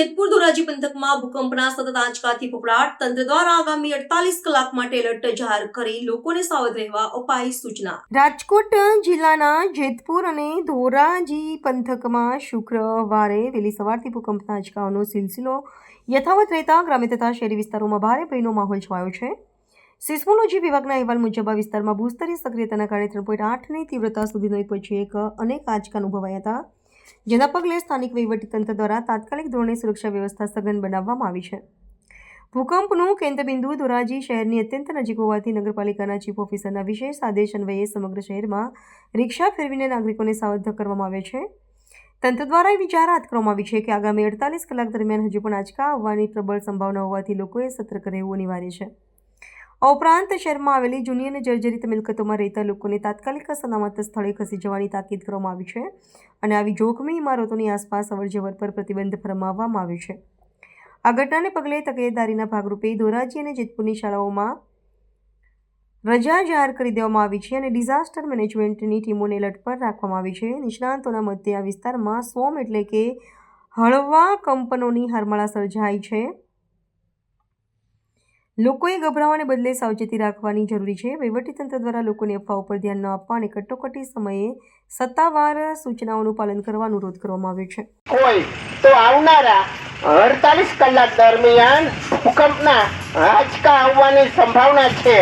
જેતપુર ધોરાજી પંથકમાં ભૂકંપના સતત આંચકાથી ફફડાટ. તંત્ર દ્વારા આગામી 48 કલાક માટે એલર્ટ જાહેર કરી લોકોને સાવધ રહેવા અપાઈ સૂચના. રાજકોટ જિલ્લાના જેતપુર અને ધોરાજી પંથકમાં શુક્રવારે વહેલી સવારથી ભૂકંપના આંચકાઓનો સિલસિલો યથાવત રહેતા ગ્રામ્ય તથા શહેરી વિસ્તારોમાં ભારે ભયનો માહોલ છવાયો છે. સિસ્મોલોજી વિભાગના અહેવાલ મુજબ આ વિસ્તારમાં ભૂસ્તરીય સક્રિયતાના કારણે 3.8ની તીવ્રતા સુધીનો એક પછી એક અનેક આંચકા અનુભવાયા હતા, જેના પગલે સ્થાનિક વહીવટીતંત્ર દ્વારા તાત્કાલિક ધોરણે સુરક્ષા વ્યવસ્થા સઘન બનાવવામાં આવી છે. ભૂકંપનું કેન્દ્રબિંદુ ધોરાજી શહેરની અત્યંત નજીક હોવાથી નગરપાલિકાના ચીફ ઓફિસરના વિશેષ આદેશ અન્વયે સમગ્ર શહેરમાં રિક્ષા ફેરવીને નાગરિકોને સાવધ કરવામાં આવે છે. તંત્ર દ્વારા એવી જાહેરાત કરવામાં આવી છે કે આગામી 48 કલાક દરમિયાન હજુ પણ આંચકા આવવાની પ્રબળ સંભાવના હોવાથી લોકોએ સતર્ક રહેવું અનિવાર્ય છે. આ ઉપરાંત શહેરમાં આવેલી જૂની અને જર્જરિત મિલકતોમાં રહેતા લોકોને તાત્કાલિક સલામત સ્થળે ખસી જવાની તાકીદ કરવામાં આવી છે અને આવી જોખમી ઇમારતોની આસપાસ અવરજવર પર પ્રતિબંધ ફરમાવવામાં આવ્યો છે. આ ઘટનાને પગલે તકેદારીના ભાગરૂપે ધોરાજી અને જેતપુરની શાળાઓમાં રજા જાહેર કરી દેવામાં આવી છે અને ડિઝાસ્ટર મેનેજમેન્ટની ટીમોને એલર્ટ પર રાખવામાં આવી છે. નિષ્ણાતોના મતે આ વિસ્તારમાં સોમ એટલે કે હળવા કંપનોની હારમાળા સર્જાઈ છે. લોકોએ ગભરાવાને બદલે સાવચેતી રાખવાની જરૂરી છે. વહીવટીતંત્ર દ્વારા લોકોને અફવાઓ પર ધ્યાન ન આપવા અને કટોકટી સમયે સત્તાવાર સૂચનાઓનું પાલન કરવા અનુરોધ કરવામાં આવ્યો છે. કોઈ તો આવનારા 48 કલાક દરમિયાન ભૂકંપના આંચકા આવવાની સંભાવના છે.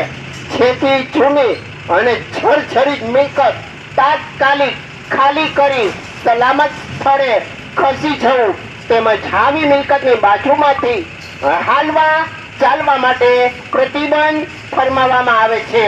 જેથી જૂની અને જર્જરિત મિલકત તાત્કાલિક ખાલી કરી સલામત સ્થળે ખસી જવું તેમજ આવી મિલકતની બાજુમાંથી ચાલવા માટે પ્રતિબંધ ફરમાવવામાં આવે છે.